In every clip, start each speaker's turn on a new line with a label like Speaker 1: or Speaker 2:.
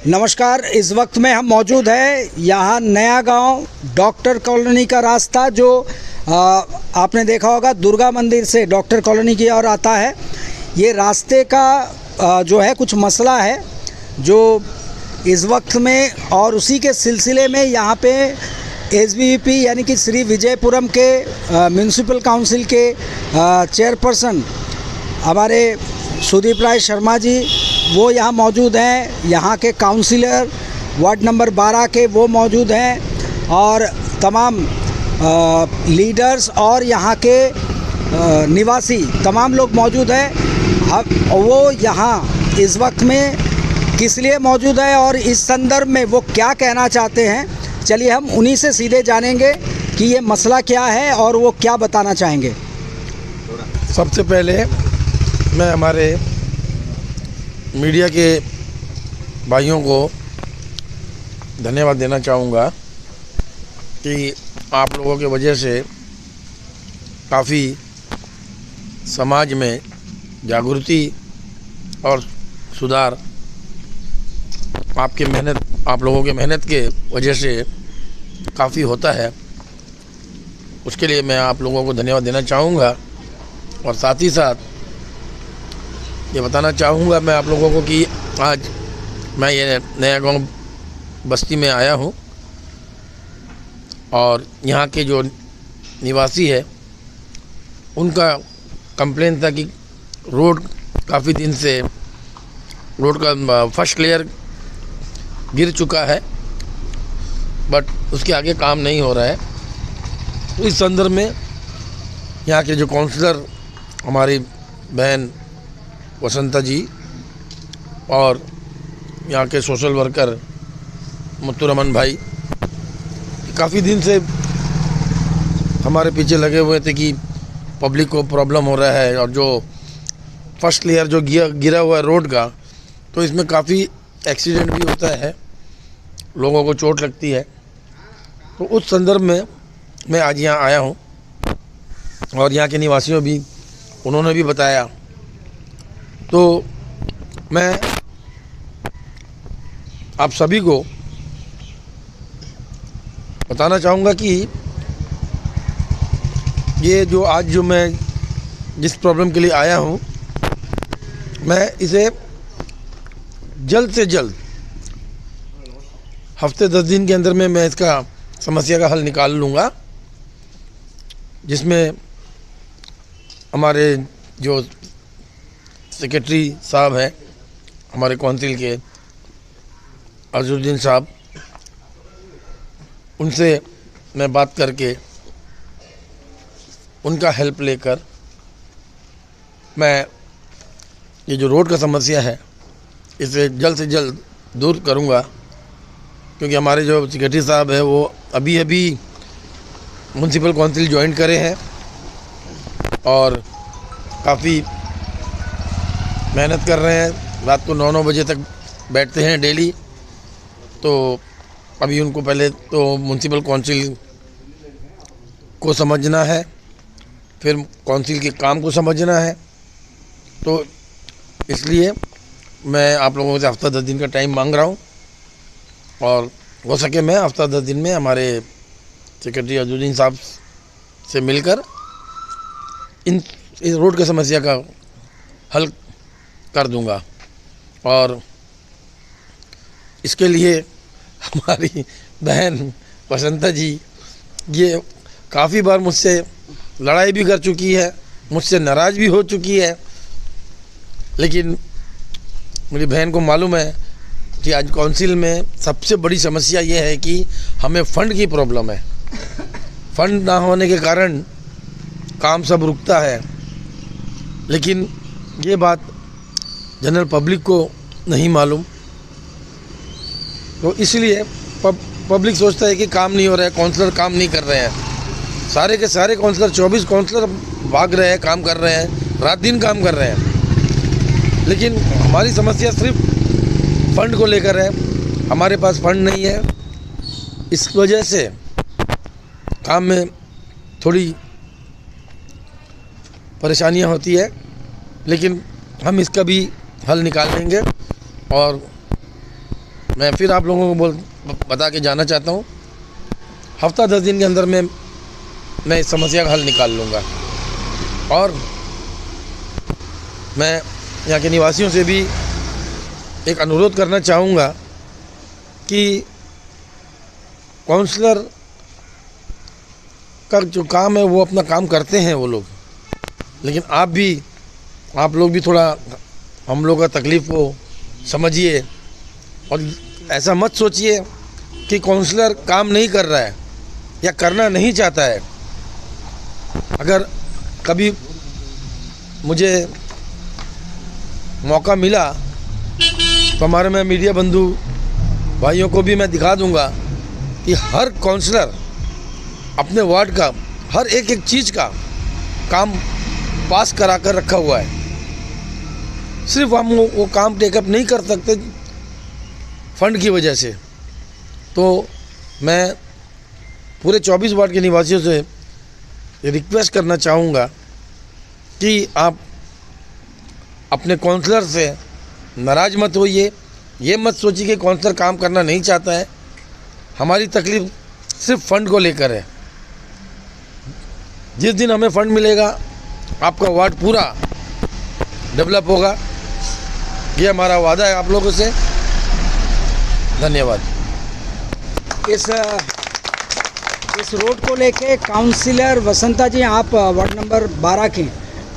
Speaker 1: नमस्कार। इस वक्त में हम मौजूद है यहाँ नया गांव डॉक्टर कॉलोनी का रास्ता जो आपने देखा होगा दुर्गा मंदिर से डॉक्टर कॉलोनी की ओर आता है। ये रास्ते का जो है कुछ मसला है जो इस वक्त में, और उसी के सिलसिले में यहाँ पे एसवीवीपी यानी कि श्री विजयपुरम के म्यूनिसिपल काउंसिल के चेयरपर्सन हमारे सुदीप राय शर्मा जी वो यहाँ मौजूद हैं। यहाँ के काउंसिलर वार्ड नंबर 12 के वो मौजूद हैं और तमाम लीडर्स और यहाँ के निवासी तमाम लोग मौजूद हैं। अब वो यहाँ इस वक्त में किस लिए मौजूद है और इस संदर्भ में वो क्या कहना चाहते हैं, चलिए हम उन्हीं से सीधे जानेंगे कि ये मसला क्या है और वो क्या बताना चाहेंगे।
Speaker 2: सबसे पहले मैं हमारे मीडिया के भाइयों को धन्यवाद देना चाहूँगा कि आप लोगों की वजह से काफ़ी समाज में जागृति और सुधार आप लोगों के मेहनत के वजह से काफ़ी होता है। उसके लिए मैं आप लोगों को धन्यवाद देना चाहूँगा और साथ ही साथ ये बताना चाहूँगा मैं आप लोगों को कि आज मैं ये नया गांव बस्ती में आया हूँ और यहाँ के जो निवासी है उनका कंप्लेन था कि रोड काफ़ी दिन से रोड का फर्स्ट लेयर गिर चुका है बट उसके आगे काम नहीं हो रहा है। तो इस संदर्भ में यहाँ के जो काउंसलर हमारी बहन वसंता जी और यहाँ के सोशल वर्कर मुत्तुरमन भाई काफ़ी दिन से हमारे पीछे लगे हुए थे कि पब्लिक को प्रॉब्लम हो रहा है और जो फर्स्ट लेयर जो गिरा हुआ है रोड का, तो इसमें काफ़ी एक्सीडेंट भी होता है, लोगों को चोट लगती है। तो उस संदर्भ में मैं आज यहाँ आया हूँ और यहाँ के निवासियों भी उन्होंने भी बताया। तो मैं आप सभी को बताना चाहूँगा कि ये जो आज जो मैं जिस प्रॉब्लम के लिए आया हूँ मैं इसे जल्द से जल्द हफ्ते 10 दिन के अंदर में मैं इसका समस्या का हल निकाल लूँगा, जिसमें हमारे जो सेक्रेटरी साहब हैं हमारे काउंसिल के अजरुद्दीन साहब, उनसे मैं बात करके उनका हेल्प लेकर मैं ये जो रोड का समस्या है इसे जल्द से जल्द दूर करूंगा। क्योंकि हमारे जो सेक्रेटरी साहब है वो अभी म्यूनसिपल काउंसिल ज्वाइन करे हैं और काफ़ी मेहनत कर रहे हैं, रात को 9-9 बजे तक बैठते हैं डेली। तो अभी उनको पहले तो म्यूनसिपल काउंसिल को समझना है, फिर काउंसिल के काम को समझना है। तो इसलिए मैं आप लोगों से हफ्ता 10 दिन का टाइम मांग रहा हूँ और हो सके मैं हफ्ता 10 दिन में हमारे सेक्रेटरी अजरुद्दीन साहब से मिलकर इस रोड की समस्या का हल कर दूंगा। और इसके लिए हमारी बहन वसंता जी ये काफ़ी बार मुझसे लड़ाई भी कर चुकी है, मुझसे नाराज़ भी हो चुकी है, लेकिन मेरी बहन को मालूम है कि आज काउंसिल में सबसे बड़ी समस्या ये है कि हमें फ़ंड की प्रॉब्लम है। फ़ंड ना होने के कारण काम सब रुकता है, लेकिन ये बात जनरल पब्लिक को नहीं मालूम। तो इसलिए पब्लिक सोचता है कि काम नहीं हो रहा है, काउंसलर काम नहीं कर रहे हैं। सारे के सारे काउंसलर 24 काउंसलर भाग रहे हैं, काम कर रहे हैं, रात दिन काम कर रहे हैं, लेकिन हमारी समस्या सिर्फ फ़ंड को लेकर है। हमारे पास फ़ंड नहीं है, इस वजह से काम में थोड़ी परेशानियां होती है, लेकिन हम इसका भी हल निकाल लेंगे और मैं फिर आप लोगों को बता के जाना चाहता हूँ, हफ्ता 10 दिन के अंदर में मैं इस समस्या का हल निकाल लूँगा। और मैं यहाँ के निवासियों से भी एक अनुरोध करना चाहूँगा कि काउंसलर का जो काम है वो अपना काम करते हैं वो लोग, लेकिन आप लोग भी थोड़ा हम लोग का तकलीफ़ को समझिए और ऐसा मत सोचिए कि काउंसलर काम नहीं कर रहा है या करना नहीं चाहता है। अगर कभी मुझे मौका मिला तो हमारे मैं मीडिया बंधु भाइयों को भी मैं दिखा दूंगा कि हर काउंसलर अपने वार्ड का हर एक एक चीज़ का काम पास करा कर रखा हुआ है। सिर्फ हम वो काम टेकअप नहीं कर सकते फंड की वजह से। तो मैं पूरे 24 वार्ड के निवासियों से रिक्वेस्ट करना चाहूँगा कि आप अपने काउंसलर से नाराज़ मत होइए। ये मत सोचिए कि काउंसलर काम करना नहीं चाहता है। हमारी तकलीफ़ सिर्फ फंड को लेकर है। जिस दिन हमें फंड मिलेगा आपका वार्ड पूरा डेवलप होगा, ये हमारा वादा है आप लोगों से। धन्यवाद।
Speaker 1: इस रोड को लेके काउंसिलर वसंता जी, आप वार्ड नंबर 12 के,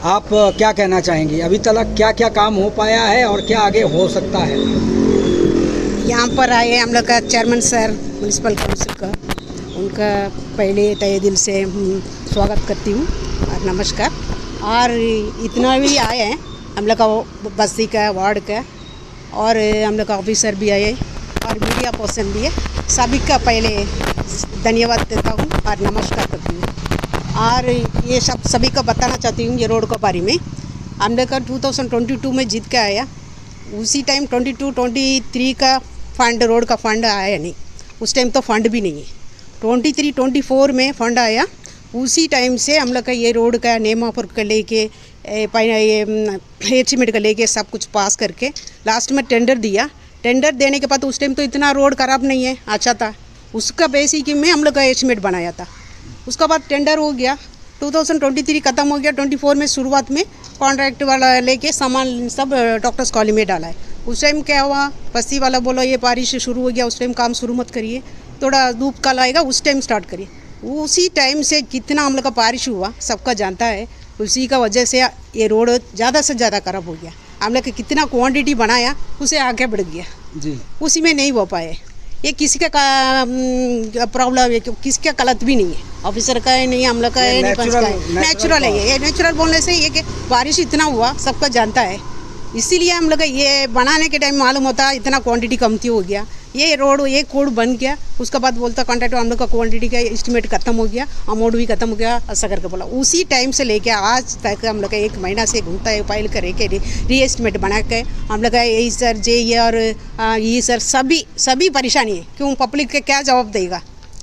Speaker 1: आप क्या कहना चाहेंगी? अभी तक क्या क्या काम हो पाया है और क्या आगे हो सकता है?
Speaker 3: यहाँ पर आए हम लोग का चेयरमैन सर म्यूनसिपल काउंसिल का, उनका पहले तहे दिल से स्वागत करती हूँ और नमस्कार। और इतना भी आए हैं हम लोग का बस्ती का वार्ड का, और हम लोग का ऑफिसर भी आए और मीडिया पर्सन भी है। सभी का पहले धन्यवाद देता हूँ और नमस्कार करती हूँ। और ये सभी को बताना चाहती हूँ ये रोड के बारे में। हम लोग का 2022 में जीत के आया, उसी टाइम 22-23 का फंड, रोड का फंड आया नहीं। उस टाइम तो फंड भी नहीं है। 23-24 में फंड आया, उसी टाइम से हम लोग का ये रोड का नेम ऑफर का लेके एस्टीमेट का लेके सब कुछ पास करके लास्ट में टेंडर दिया। टेंडर देने के बाद उस टाइम तो इतना रोड खराब नहीं है, अच्छा था। उसका बेसिक में हम लोग का एस्टीमेट बनाया था। उसका बाद टेंडर हो गया, 2023 ख़त्म हो गया, 24 में शुरुआत में कॉन्ट्रैक्ट वाला लेके सामान सब डॉक्टर्स कॉलोनी में डाला है। उस टाइम क्या हुआ, बस्ती वाला बोला ये बारिश शुरू हो गया, उस टाइम काम शुरू मत करिए, थोड़ा धूप कल आएगा उस टाइम स्टार्ट करिए। उसी टाइम से कितना हम लोग का बारिश हुआ सबका जानता है। उसी का वजह से ये रोड ज़्यादा से ज़्यादा खराब हो गया। हम लोग कितना क्वांटिटी बनाया उसे आगे बढ़ गया
Speaker 1: जी,
Speaker 3: उसी में नहीं हो पाए। ये किसी का प्रॉब्लम है, किसी का गलत भी नहीं है, ऑफिसर का है नहीं, हम लोग का है नहीं, पंच का है, नेचुरल है। ये नेचुरल बोलने से ये कि बारिश इतना हुआ सबका जानता है, इसीलिए हम लोग ये बनाने के टाइम मालूम होता इतना क्वांटिटी कमती हो गया। ये रोड ये कोड बन गया, उसके बाद बोलता कॉन्ट्रैक्टर हम लोग का क्वांटिटी का एस्टीमेट खत्म हो गया, अमाउंट भी खत्म हो गया, ऐसा करके बोला। उसी टाइम से लेके आज तक हम लोग का 1 महीना से घूमता है, फाइल करे के री एस्टीमेट बना के हम लोग का यही सर जे और ये सर सभी परेशानी है। क्यों पब्लिक के क्या जवाब देगा?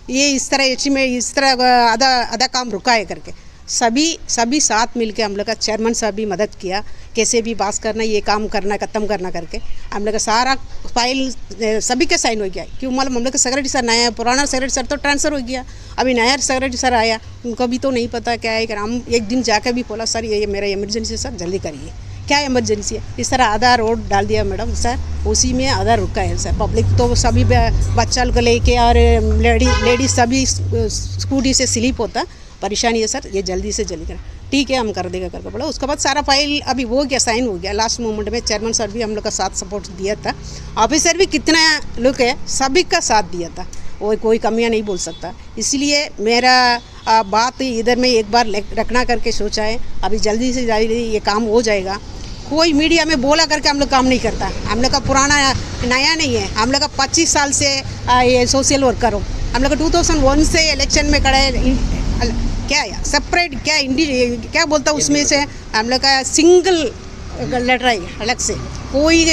Speaker 3: ये इस तरह एस्टीमेट इस तरह आधा काम रुका है करके सभी साथ मिलके हम लोग का चेयरमैन साहब भी मदद किया, कैसे भी पास करना, ये काम करना, ख़त्म करना करके हम लोग का सारा फाइल सभी के साइन हो गया। क्यों मालूम, हम लोग का सेक्रेटरी सर नया, पुराना सेक्रेटरी सर तो ट्रांसफ़र हो गया, अभी नया सेक्रेटरी सर आया, उनको भी तो नहीं पता क्या है। हम एक दिन जाकर भी बोला सर ये मेरा इमरजेंसी सर जल्दी करिए, क्या इमरजेंसी है। इस तरह आधा रोड डाल दिया मैडम सर, उसी में आधा रुका है सर। पब्लिक तो सभी बच्चा को लेके और लेडीज सभी स्कूटी से स्लिप होता, परेशानी है सर, ये जल्दी से जल्दी करें। ठीक है हम कर देगा करके बोला। उसके बाद सारा फाइल अभी हो गया, साइन हो गया। लास्ट मोमेंट में चेयरमैन सर भी हम लोग का साथ सपोर्ट दिया था, ऑफिसर भी कितना लोग है सभी का साथ दिया था, वो कोई कमियां नहीं बोल सकता। इसलिए मेरा बात इधर में एक बार रखना करके सोचा है, अभी जल्दी से जल्दी ये काम हो जाएगा। कोई मीडिया में बोला करके हम लोग काम नहीं करता, हम लोग का पुराना नया नहीं है, हम लोग का 25 साल से ये सोशल वर्कर हो। हम लोग का 2001 से इलेक्शन में खड़ा है, क्या है सेपरेट क्या बोलता उसमें से हम लोग का सिंगल लड़ रहा है अलग से, कोई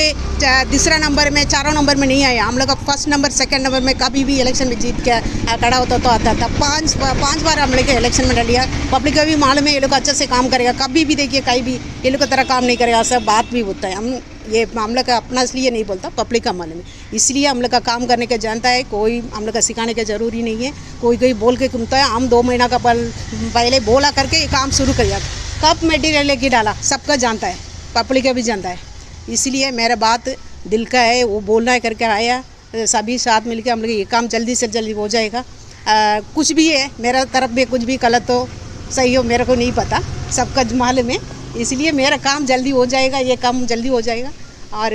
Speaker 3: तीसरा नंबर में 4 नंबर में नहीं आया। हम लोग का फर्स्ट नंबर सेकंड नंबर में कभी भी इलेक्शन में जीत के खड़ा होता तो आता था। 5 बार हम लोग इलेक्शन में लिया। पब्लिक का भी मालूम है ये लोग अच्छे से काम करेगा, कभी भी देखिए कहीं भी ये लोग की तरह काम नहीं करेगा, सब बात भी होता है। हम ये हम लोग का अपना इसलिए नहीं बोलता, पब्लिक का मालूम है। इसलिए हम लोग का काम करने के जानता है, कोई हम लोग का सिखाने के ज़रूरी नहीं है। कोई बोल के घूमता है, हम 2 महीना का पहले बोला करके ये काम शुरू कर जाता। कब मटीरियल लेके डाला सबका जानता है, पब्लिक का भी जानता है। इसलिए मेरा बात दिल का है, वो बोलना है करके आया, सभी साथ मिलके हम लोग ये काम जल्दी से जल्दी हो जाएगा। कुछ भी है मेरा तरफ में, कुछ भी गलत हो सही हो मेरे को नहीं पता, सबका मालूम है। इसलिए मेरा काम जल्दी हो जाएगा, ये काम जल्दी हो जाएगा। और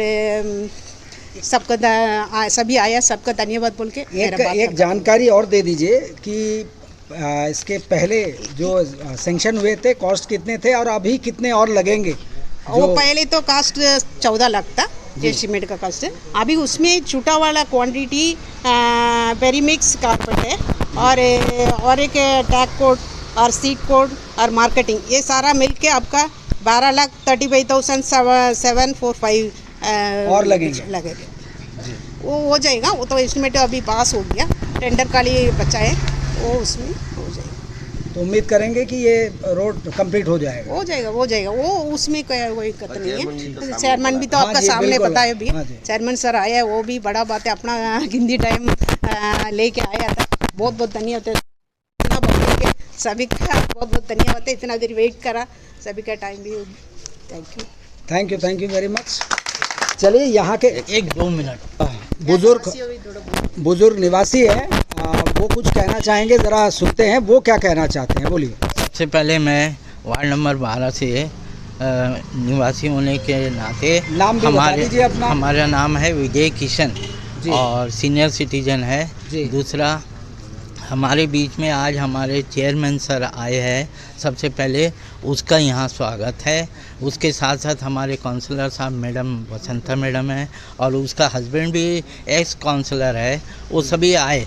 Speaker 3: सबका सभी आया, सबका धन्यवाद बोल के
Speaker 1: एक जानकारी और दे दीजिए कि इसके पहले जो सैंक्शन हुए थे कॉस्ट कितने थे और अभी कितने और लगेंगे?
Speaker 3: वो पहले तो कास्ट 14 लाख था एस्टिमेट का कास्ट है। अभी उसमें छोटा वाला क्वांटिटी पेरीमिक्स कारपेट है और एक टैग कोड और सीट कोड और मार्केटिंग, ये सारा मिलके आपका 12,35,745
Speaker 1: और लगेंगे।
Speaker 3: वो हो जाएगा। वो तो एस्टिमेट अभी पास हो गया, टेंडर का लिए बचा है, वो उसमें हो जाएगा।
Speaker 1: तो उम्मीद करेंगे कि ये रोड कंप्लीट हो जाएगा।
Speaker 3: हो जाएगा। वो उसमें कोई दिक्कत नहीं है। चेयरमैन भी तो आपका सामने पता है भी, चेयरमैन सर आया है, वो भी बड़ा बात है, अपना हिंदी टाइम लेके आया था। बहुत धन्यवाद है सभी का, बहुत धन्यवाद है। इतना देर वेट करा, सभी का टाइम भी। Thank you very much.
Speaker 1: चलिए यहाँ के
Speaker 4: 1-2 मिनट
Speaker 1: बुजुर्ग निवासी है, वो कुछ कहना चाहेंगे, ज़रा सुनते हैं वो क्या कहना चाहते हैं, बोलिए।
Speaker 4: सबसे पहले मैं वार्ड नंबर 12 से निवासी होने के नाते
Speaker 1: नाम भी बता दीजिए अपना।
Speaker 4: हमारा नाम है विजय किशन और सीनियर सिटीजन है। दूसरा, हमारे बीच में आज हमारे चेयरमैन सर आए हैं, सबसे पहले उसका यहाँ स्वागत है। उसके साथ साथ हमारे काउंसलर साहब मैडम वसंता मैडम है और उसका हस्बैंड भी एक्स काउंसलर है, वो सभी आए।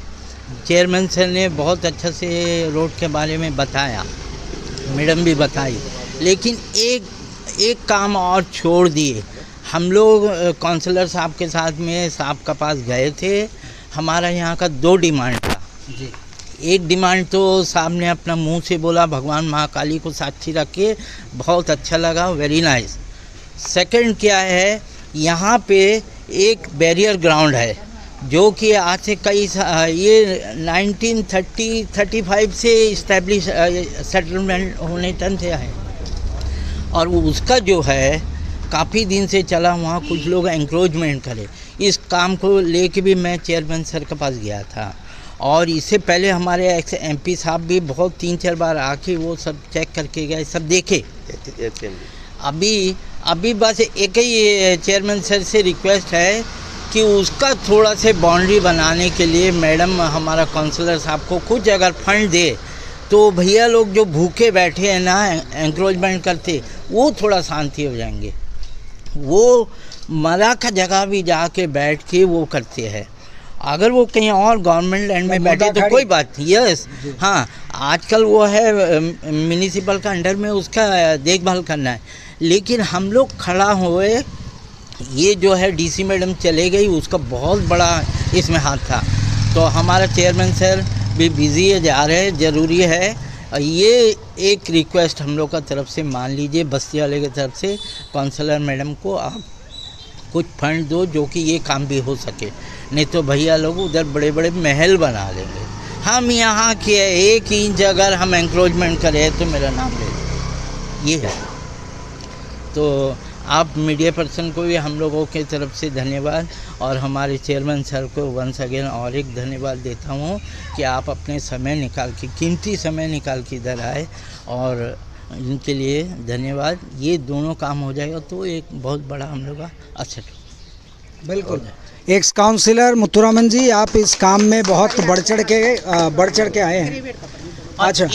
Speaker 4: चेयरमैन सर ने बहुत अच्छा से रोड के बारे में बताया, मैडम भी बताई, लेकिन एक काम और छोड़ दिए। हम लोग काउंसलर साहब के साथ में साहब के पास गए थे। हमारा यहाँ का 2 डिमांड था जी। एक डिमांड तो साहब ने अपना मुंह से बोला, भगवान महाकाली को साक्षी रख के, बहुत अच्छा लगा, वेरी नाइस। सेकंड क्या है, यहाँ पे एक बैरियर ग्राउंड है जो कि आज से ये 1935 से इस्टेब्लिश सेटलमेंट होने टाइम से है और उसका जो है काफ़ी दिन से चला, वहाँ कुछ लोग एंक्रोचमेंट करे। इस काम को लेके भी मैं चेयरमैन सर के पास गया था और इससे पहले हमारे एक्स MP साहब भी बहुत 3-4 बार आके वो सब चेक करके गए, सब देखे। अभी बस एक ही चेयरमैन सर से रिक्वेस्ट है कि उसका थोड़ा से बाउंड्री बनाने के लिए मैडम हमारा काउंसलर साहब को कुछ अगर फंड दे तो भैया लोग जो भूखे बैठे हैं ना, एंक्रोचमेंट करते, वो थोड़ा शांति हो जाएंगे। वो मरा का जगह भी जाके बैठ के वो करते हैं। अगर वो कहीं और गवर्नमेंट लैंड में बैठे तो कोई बात नहीं। यस, हाँ, आजकल वो है म्यूनिसिपल का अंडर में, उसका देखभाल करना है। लेकिन हम लोग खड़ा हुए, ये जो है DC मैडम चले गई, उसका बहुत बड़ा इसमें हाथ था। तो हमारा चेयरमैन सर भी बिज़ी है, जा रहे हैं, ज़रूरी है। ये एक रिक्वेस्ट हम लोग का तरफ से मान लीजिए, बस्ती वाले की तरफ से काउंसलर मैडम को आप कुछ फंड दो जो कि ये काम भी हो सके, नहीं तो भैया लोग उधर बड़े बड़े महल बना लेंगे। हम यहाँ के 1 इंच अगर हम एंक्रोचमेंट करें तो मेरा नाम ले लें, ये है। तो आप मीडिया पर्सन को भी हम लोगों की तरफ से धन्यवाद और हमारे चेयरमैन सर को वंस अगेन और एक धन्यवाद देता हूँ कि आप अपने समय निकाल के, कीमती समय निकाल के इधर आए और इनके लिए धन्यवाद। ये दोनों काम हो जाएगा तो एक बहुत बड़ा हम लोग का असर।
Speaker 1: बिल्कुल। एक्स काउंसिलर मुथुरामन जी, आप इस काम में बहुत बढ़ चढ़ के आए हैं। अच्छा,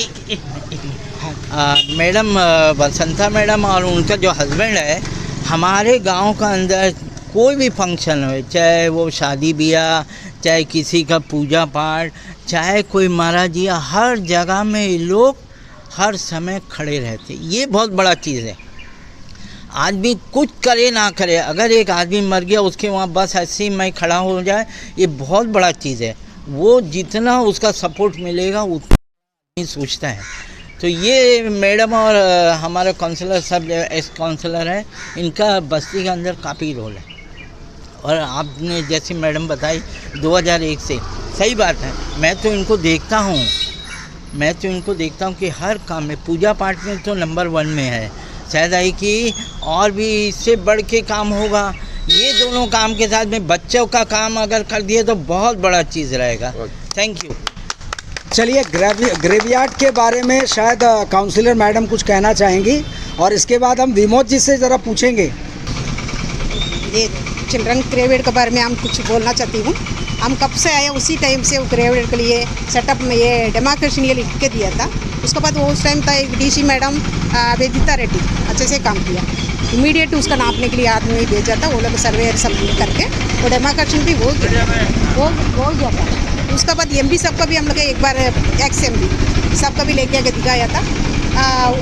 Speaker 4: मैडम वसंता मैडम और उनका जो हस्बैंड है, हमारे गांव का अंदर कोई भी फंक्शन हो, चाहे वो शादी ब्याह, चाहे किसी का पूजा पाठ, चाहे कोई मारा जी, हर जगह में ये लोग हर समय खड़े रहते। ये बहुत बड़ा चीज़ है। आदमी कुछ करे ना करे, अगर एक आदमी मर गया उसके वहाँ बस ऐसे ही मैं खड़ा हो जाए, ये बहुत बड़ा चीज़ है। वो जितना उसका सपोर्ट मिलेगा उतना नहीं सोचता है। तो ये मैडम और हमारे काउंसलर सब एक्स काउंसलर हैं, इनका बस्ती के अंदर काफ़ी रोल है। और आपने जैसे मैडम बताई 2001 से, सही बात है। मैं तो इनको देखता हूँ कि हर काम में, पूजा पाठ में तो नंबर 1 में है। शायद आई कि और भी इससे बढ़ के काम होगा। ये दोनों काम के साथ में बच्चों का काम अगर कर दिए तो बहुत बड़ा चीज़ रहेगा। Thank you.
Speaker 1: चलिए, ग्रेवयार्ड के बारे में शायद काउंसलर मैडम कुछ कहना चाहेंगी और इसके बाद हम विमोद जी से ज़रा पूछेंगे।
Speaker 3: ये चिल्ड्रन ग्रेवयार्ड के बारे में हम कुछ बोलना चाहती हूँ। हम कब से आए उसी टाइम से वो ग्रेवयार्ड के लिए सेटअप में ये डेमोक्रेशन ये लिख के दिया था। उसके बाद वो उस टाइम था एक डीसी मैडम वेदिता रेड्डी अच्छे से काम किया। इमीडिएट उसका नापने के लिए आदमी भेजा था, वो लोग सर्वे सब करके वो डेमोक्रेशन भी हो गया था। उसके बाद एमपी सब का भी हम लोग एक बार एक्स एमपी सबका भी लेके आके दिखाया था।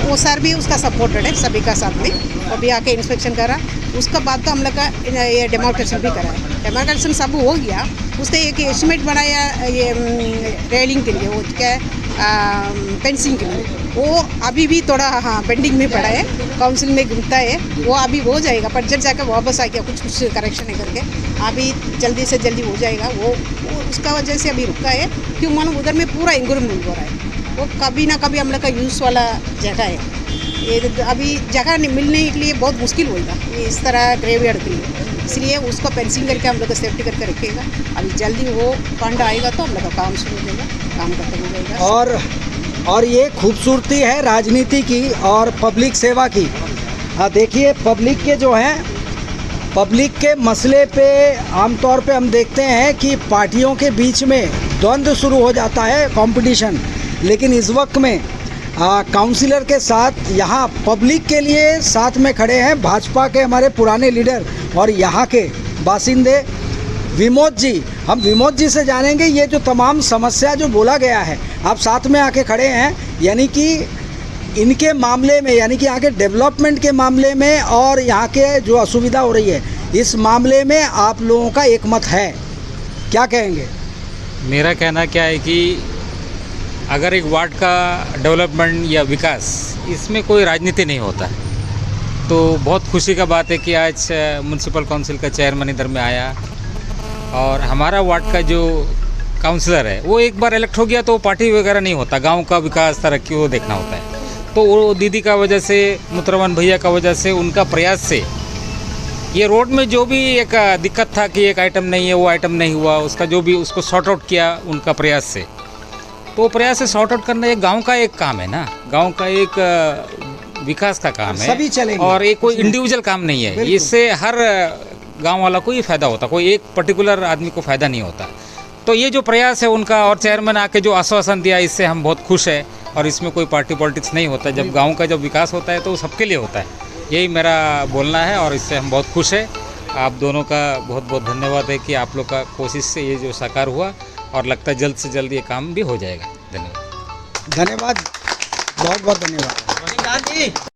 Speaker 3: वो सर भी उसका सपोर्टेड है सभी का साथ में, वो भी आके इंस्पेक्शन करा। उसके बाद तो हम लोग का ये डेमोक्रेशन भी करा है। डेमोक्रेशन सब हो गया, उसका एक एस्टिमेट बनाया ये रेलिंग के लिए, वो क्या फेंसिंग के लिए, वो अभी भी थोड़ा पेंडिंग में पड़ा है, काउंसिल में घूमता है। वो अभी हो जाएगा, बजट जाकर वापस आ गया, कुछ करेक्शन है करके अभी जल्दी से जल्दी हो जाएगा। वो उसका वजह से अभी रुका है, क्यों मालूम उधर में पूरा इंप्रूवमेंट हो रहा है। वो कभी ना कभी हम लोग का यूज़ वाला जगह है, ये अभी जगह मिलने के लिए बहुत मुश्किल होगा इस तरह ग्रेवयार्ड के लिए। इसलिए उसको फेंसिंग करके हम लोग सेफ्टी करके रखेगा। अभी जल्दी वो फंड आएगा तो हम लोग का काम शुरू हो जाएगा, काम खत्म हो जाएगा।
Speaker 1: और ये खूबसूरती है राजनीति की और पब्लिक सेवा की। देखिए, पब्लिक के जो हैं, पब्लिक के मसले पे आमतौर पे हम देखते हैं कि पार्टियों के बीच में द्वंद्व शुरू हो जाता है, कंपटीशन। लेकिन इस वक्त में काउंसिलर के साथ यहाँ पब्लिक के लिए साथ में खड़े हैं भाजपा के हमारे पुराने लीडर और यहाँ के बासिंदे विमोद जी। हम विमोद जी से जानेंगे ये जो तमाम समस्या जो बोला गया है, आप साथ में आके खड़े हैं, यानी कि इनके मामले में, यानी कि यहाँ के डेवलपमेंट के मामले में और यहाँ के जो असुविधा हो रही है इस मामले में आप लोगों का एक मत है, क्या कहेंगे?
Speaker 5: मेरा कहना क्या है कि अगर एक वार्ड का डेवलपमेंट या विकास, इसमें कोई राजनीति नहीं होता है। तो बहुत खुशी का बात है कि आज म्यूनसिपल काउंसिल का चेयरमैन इधर में आया और हमारा वार्ड का जो काउंसलर है वो एक बार इलेक्ट हो गया तो पार्टी वगैरह नहीं होता, गांव का विकास तरक्की वो देखना होता है। तो वो दीदी का वजह से, मुतरवन भैया का वजह से, उनका प्रयास से ये रोड में जो भी एक दिक्कत था कि एक आइटम नहीं है, वो आइटम नहीं हुआ, उसका जो भी उसको सॉर्ट आउट किया उनका प्रयास से। तो प्रयास से सॉर्ट आउट करना एक गांव का एक काम है ना, गांव का एक विकास का काम है,
Speaker 1: सभी चलेंगे
Speaker 5: और एक कोई इंडिविजुअल काम नहीं है। इससे हर गांव वाला को ही फ़ायदा होता, कोई एक पर्टिकुलर आदमी को फ़ायदा नहीं होता। तो ये जो प्रयास है उनका और चेयरमैन आके जो आश्वासन दिया, इससे हम बहुत खुश हैं। और इसमें कोई पार्टी पॉलिटिक्स नहीं होता। जब गाँव का जब विकास होता है तो सबके लिए होता है, यही मेरा बोलना है और इससे हम बहुत खुश हैं। आप दोनों का बहुत बहुत धन्यवाद है कि आप लोग का कोशिश से ये जो साकार हुआ और लगता है जल्द से जल्द ये काम भी हो जाएगा। धन्यवाद,
Speaker 1: धन्यवाद, बहुत बहुत धन्यवाद।